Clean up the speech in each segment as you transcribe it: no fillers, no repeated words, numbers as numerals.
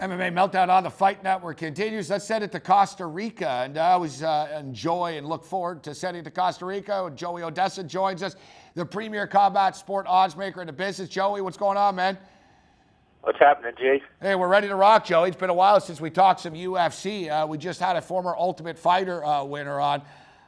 MMA Meltdown on the Fight Network continues. Let's send it to Costa Rica. And I always enjoy and look forward to sending it to Costa Rica. Joey Odessa joins us, the premier combat sport odds maker in the business. Joey, what's going on, man? What's happening, G? Hey, we're ready to rock, Joey. It's been a while since we talked some UFC. We just had a former Ultimate Fighter winner on,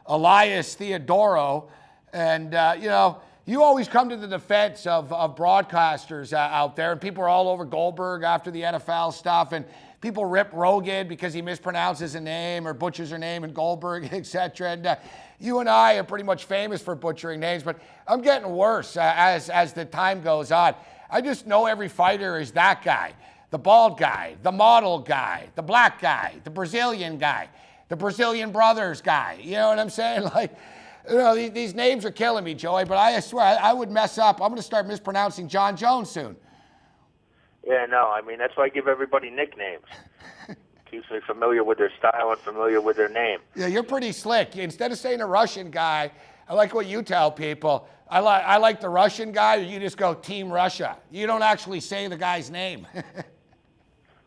Elias Theodorou. And, you always come to the defense of broadcasters out there, and people are all over Goldberg after the NFL stuff, and people rip Rogan because he mispronounces a name or butchers a name in Goldberg, etc. And you and I are pretty much famous for butchering names, but I'm getting worse as the time goes on. I just know every fighter is that guy, the bald guy, the model guy, the black guy, the Brazilian guy, the Brazilian brothers guy. You know what I'm saying? Like, these names are killing me, Joey, but I swear I would mess up. I'm going to start mispronouncing John Jones soon. Yeah, no, I mean, that's why I give everybody nicknames. Keeps me familiar with their style and familiar with their name. Yeah, you're pretty slick. Instead of saying a Russian guy, I like what you tell people. I like the Russian guy, or you just go Team Russia. You don't actually say the guy's name.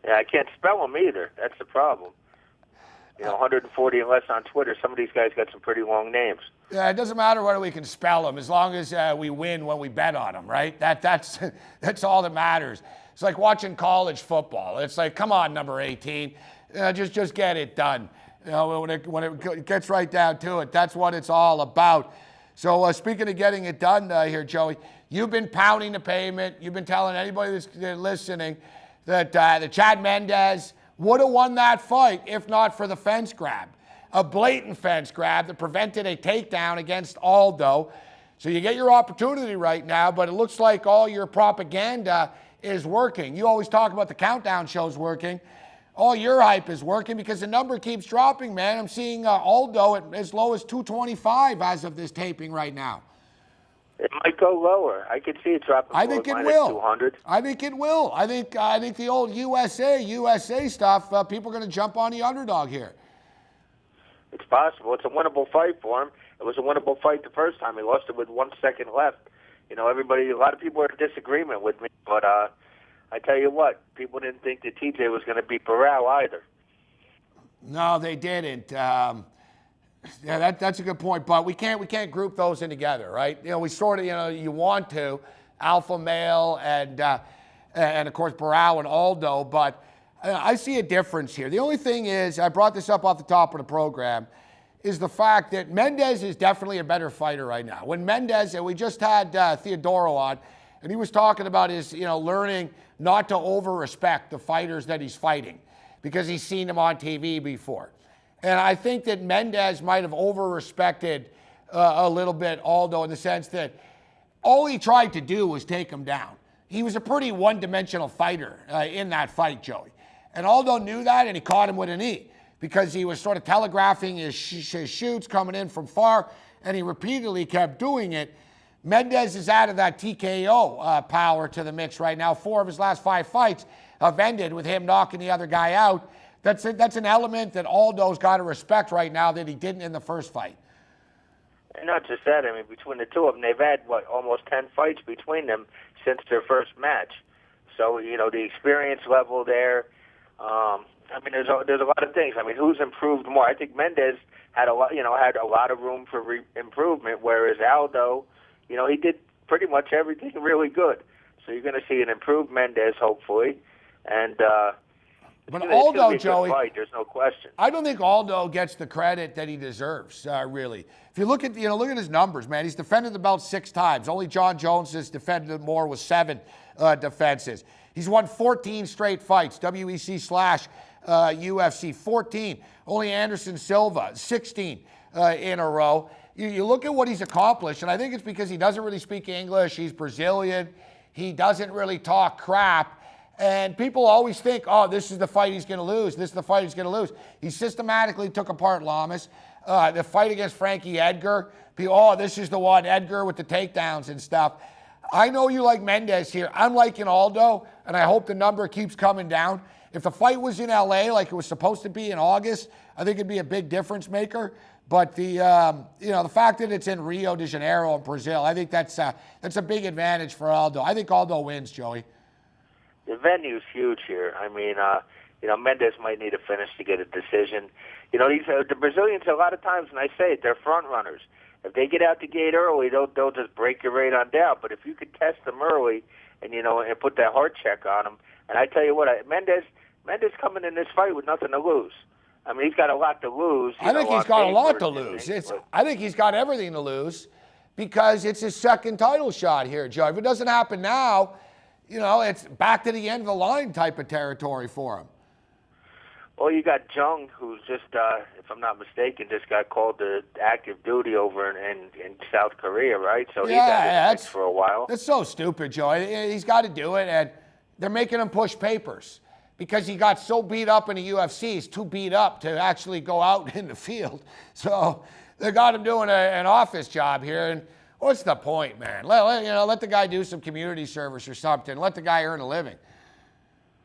Yeah, I can't spell them either. That's the problem. 140 and less on Twitter. Some of these guys got some pretty long names. Yeah, it doesn't matter whether we can spell them, as long as we win when we bet on them, right? That's all that matters. It's like watching college football. It's like, come on, number 18, just get it done. When it gets right down to it, that's what it's all about. So speaking of getting it done here, Joey, you've been pounding the pavement. You've been telling anybody that's listening that the Chad Mendes would have won that fight if not for the fence grab. A blatant fence grab that prevented a takedown against Aldo. So you get your opportunity right now, but it looks like all your propaganda is working. You always talk about the countdown shows working. All your hype is working because the number keeps dropping, man. I'm seeing Aldo at as low as 225 as of this taping right now. It might go lower. I could see it dropping. I think it will. 200. I think it will. I think the old USA stuff, people are going to jump on the underdog here. It's possible. It's a winnable fight for him. It was a winnable fight the first time. He lost it with 1 second left. A lot of people are in disagreement with me, but I tell you what, people didn't think that TJ was going to beat Burrell either. No, they didn't. Yeah, that's a good point, but we can't group those in together, right? We sort of, you want to, alpha male and of course Burrell and Aldo, but I see a difference here. The only thing is, I brought this up off the top of the program, is the fact that Mendes is definitely a better fighter right now. When Mendes, and we just had Theodorou on, and he was talking about his, learning not to over-respect the fighters that he's fighting because he's seen them on TV before. And I think that Mendes might have over-respected a little bit Aldo in the sense that all he tried to do was take him down. He was a pretty one-dimensional fighter in that fight, Joey. And Aldo knew that, and he caught him with a knee because he was sort of telegraphing his shoots coming in from far, and he repeatedly kept doing it. Mendes is added that TKO power to the mix right now. 4 of his last 5 fights have ended with him knocking the other guy out. That's an element that Aldo's got to respect right now that he didn't in the first fight. And not just that, I mean, between the two of them, they've had, almost 10 fights between them since their first match. So, the experience level there, there's a lot of things. I mean, who's improved more? I think Mendes had a lot of room for improvement, whereas Aldo, he did pretty much everything really good. So you're going to see an improved Mendes, hopefully, and but Aldo, Joey, fight, there's no question. I don't think Aldo gets the credit that he deserves, really. If you look at his numbers, man, he's defended the belt 6 times. Only John Jones has defended it more with 7 defenses. He's won 14 straight fights, WEC/UFC, 14. Only Anderson Silva, 16 in a row. You look at what he's accomplished, and I think it's because he doesn't really speak English. He's Brazilian. He doesn't really talk crap. And people always think, oh, this is the fight he's going to lose. This is the fight he's going to lose. He systematically took apart Lamas. The fight against Frankie Edgar, this is the one, Edgar with the takedowns and stuff. I know you like Mendes here. I'm liking Aldo, and I hope the number keeps coming down. If the fight was in LA like it was supposed to be in August, I think it'd be a big difference maker. But the fact that it's in Rio de Janeiro in Brazil, I think that's a big advantage for Aldo. I think Aldo wins, Joey. The venue's huge here. I mean, Mendes might need a finish to get a decision. These the Brazilians, a lot of times, and I say it, they're front runners. If they get out the gate early, they'll just break your right on down. But if you could test them early and and put that heart check on them, and I tell you what, Mendes coming in this fight with nothing to lose. I mean, he's got a lot to lose. I think he's got a lot to lose. I think he's got everything to lose because it's his second title shot here, Joe. If it doesn't happen now, it's back to the end of the line type of territory for him. Well, you got Jung, who's just, if I'm not mistaken, just got called to active duty over in South Korea, right? So he's had his for a while. That's so stupid, Joe. He's got to do it, and they're making him push papers because he got so beat up in the UFC. He's too beat up to actually go out in the field. So they got him doing an office job here, and what's the point, man? Let the guy do some community service or something. Let the guy earn a living.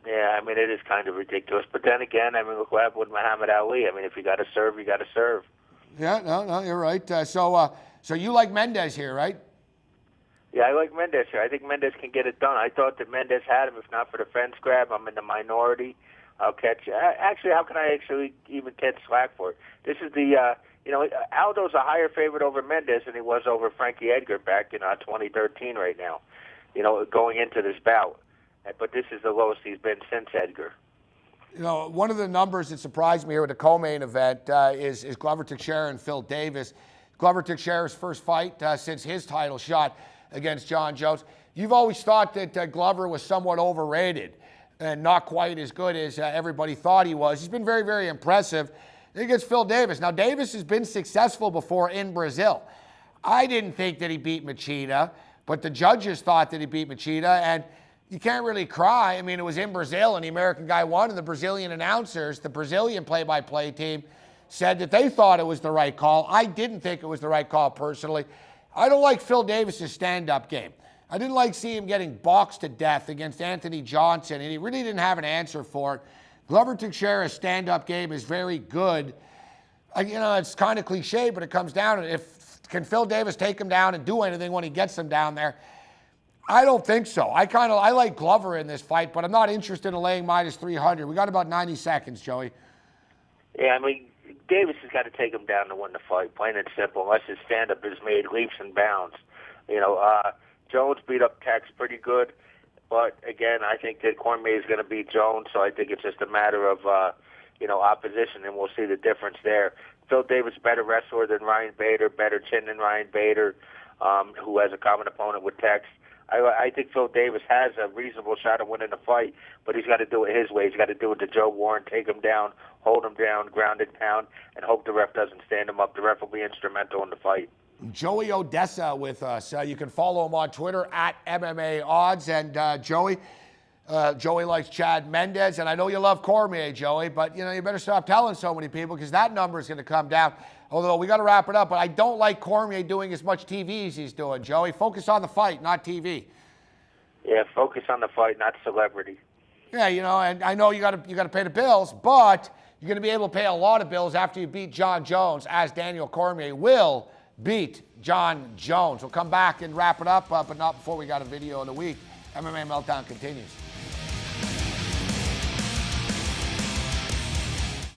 Yeah, I mean, it is kind of ridiculous. But then again, I mean, look what happened with Muhammad Ali. I mean, if you got to serve, you got to serve. Yeah, no, you're right. So you like Mendes here, right? Yeah, I like Mendes here. I think Mendes can get it done. I thought that Mendes had him. If not for the fence grab, I'm in the minority. I'll catch. Actually, how can I actually even catch slack for it? This is the, Aldo's a higher favorite over Mendes than he was over Frankie Edgar back in 2013 right now, going into this bout. But this is the lowest he's been since Edgar. One of the numbers that surprised me here with the co-main event is Glover Teixeira and Phil Davis. Glover Teixeira's first fight since his title shot against John Jones. You've always thought that Glover was somewhat overrated and not quite as good as everybody thought he was. He's been very, very impressive against Phil Davis. Now, Davis has been successful before in Brazil. I didn't think that he beat Machida, but the judges thought that he beat Machida, and you can't really cry. I mean, it was in Brazil, and the American guy won, and the Brazilian announcers, the Brazilian play-by-play team, said that they thought it was the right call. I didn't think it was the right call, personally. I don't like Phil Davis's stand-up game. I didn't like seeing him getting boxed to death against Anthony Johnson, and he really didn't have an answer for it. Glover Teixeira's stand-up game is very good. It's kind of cliche, but it comes down to can Phil Davis take him down and do anything when he gets him down there? I don't think so. I like Glover in this fight, but I'm not interested in laying minus 300. We got about 90 seconds, Joey. Yeah, I mean, Davis has got to take him down to win the fight, plain and simple, unless his stand-up has made leaps and bounds. Jones beat up Tex pretty good, but again, I think that Cormier is going to beat Jones, so I think it's just a matter of, opposition, and we'll see the difference there. Phil Davis, better wrestler than Ryan Bader, better chin than Ryan Bader, who has a common opponent with Tex. I think Phil Davis has a reasonable shot of winning the fight, but he's got to do it his way. He's got to do it to Joe Warren, take him down, hold him down, ground and pound, and hope the ref doesn't stand him up. The ref will be instrumental in the fight. Joey Odessa with us. You can follow him on Twitter at MMA Odds. And Joey likes Chad Mendes, and I know you love Cormier, Joey, but you better stop telling so many people because that number is going to come down. Although we got to wrap it up, but I don't like Cormier doing as much TV as he's doing, Joey. Focus on the fight, not TV. Yeah, focus on the fight, not celebrity. Yeah, and I know you got to pay the bills, but you're going to be able to pay a lot of bills after you beat John Jones, as Daniel Cormier will beat John Jones. We'll come back and wrap it up, but not before we got a video of the week. MMA Meltdown continues.